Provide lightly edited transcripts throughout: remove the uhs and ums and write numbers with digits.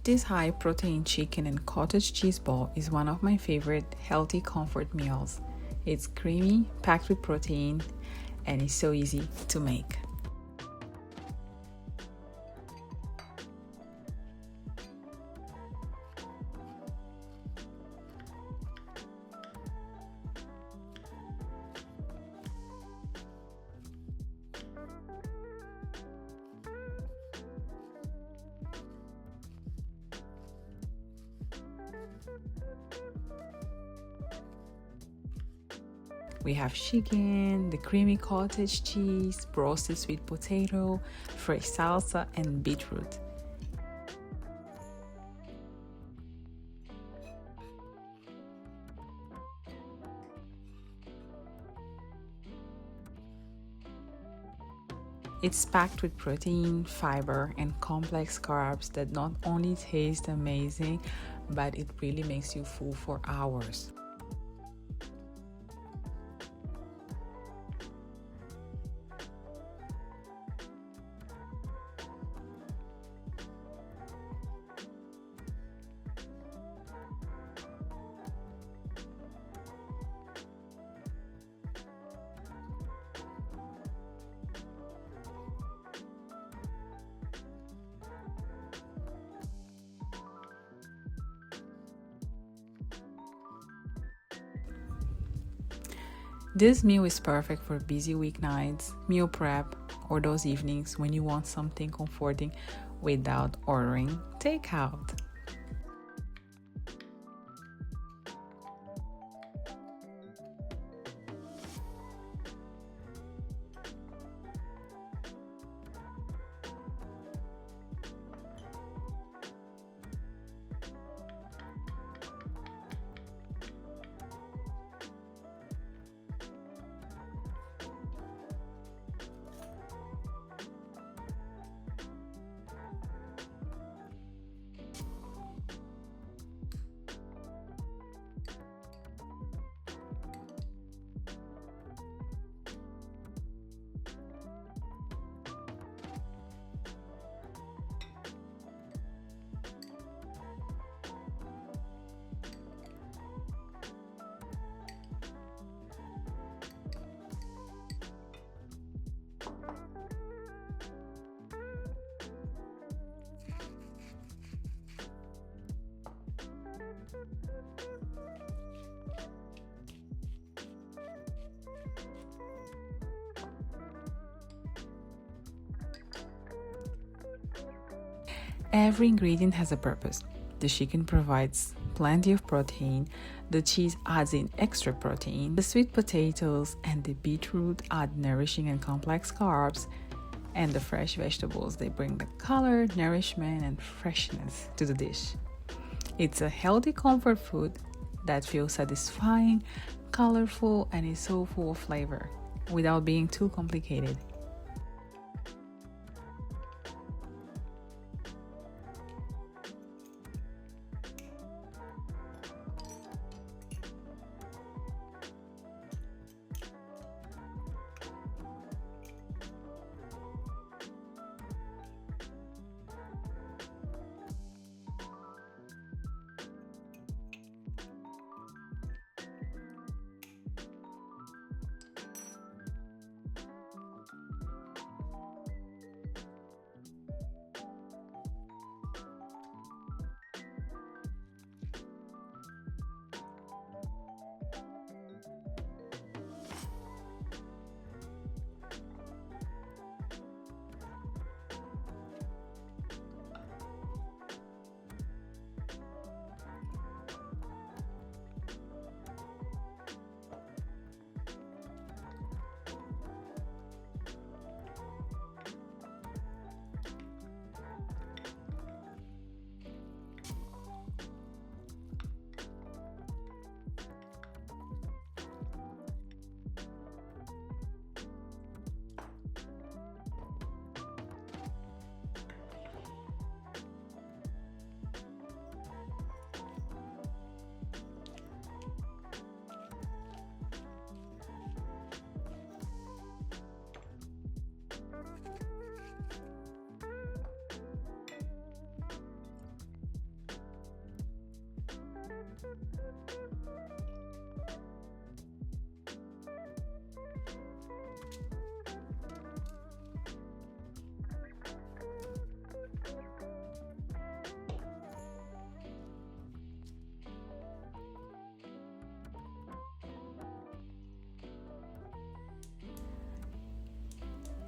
This high-protein chicken and cottage cheese bowl is one of my favorite healthy comfort meals. It's creamy, packed with protein, and it's so easy to make. We have chicken, the creamy cottage cheese, roasted sweet potato, fresh salsa, and beetroot. It's packed with protein, fiber, and complex carbs that not only taste amazing, but it really makes you full for hours. This meal is perfect for busy weeknights, meal prep, or those evenings when you want something comforting without ordering takeout. Every ingredient has a purpose. The chicken provides plenty of protein, the cheese adds in extra protein, the sweet potatoes and the beetroot add nourishing and complex carbs, and the fresh vegetables, they bring the color, nourishment, and freshness to the dish. It's a healthy comfort food that feels satisfying, colorful, and is so full of flavor without being too complicated.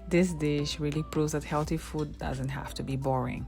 This dish really proves that healthy food doesn't have to be boring.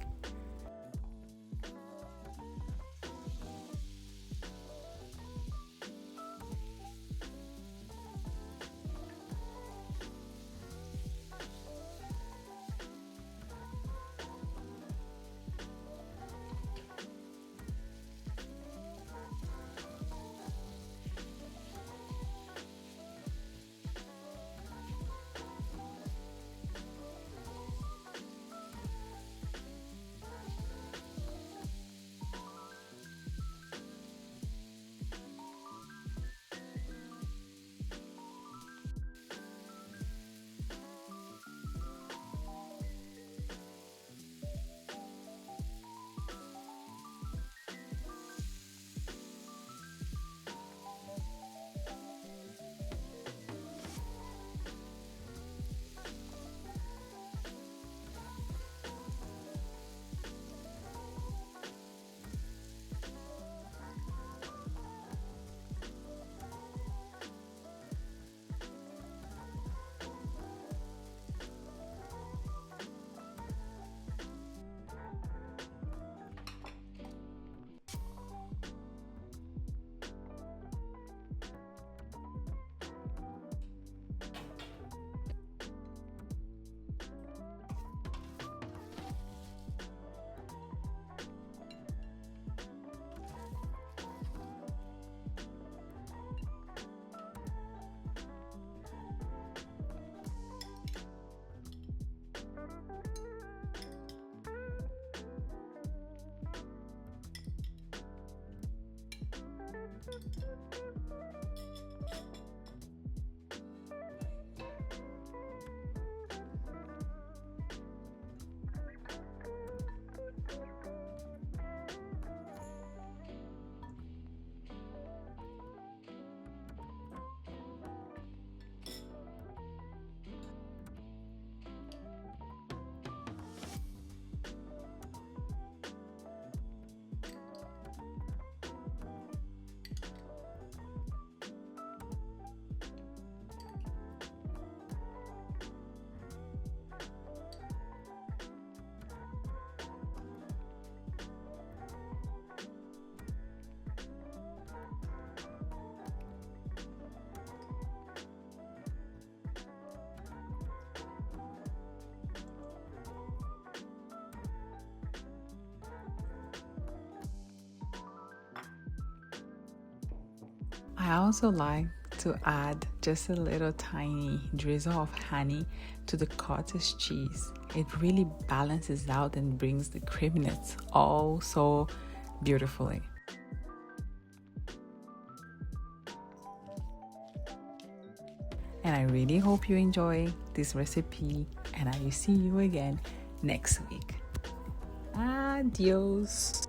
I also like to add just a little tiny drizzle of honey to the cottage cheese. It really balances out and brings the creaminess all so beautifully. And I really hope you enjoy this recipe, and I will see you again next week. Adios.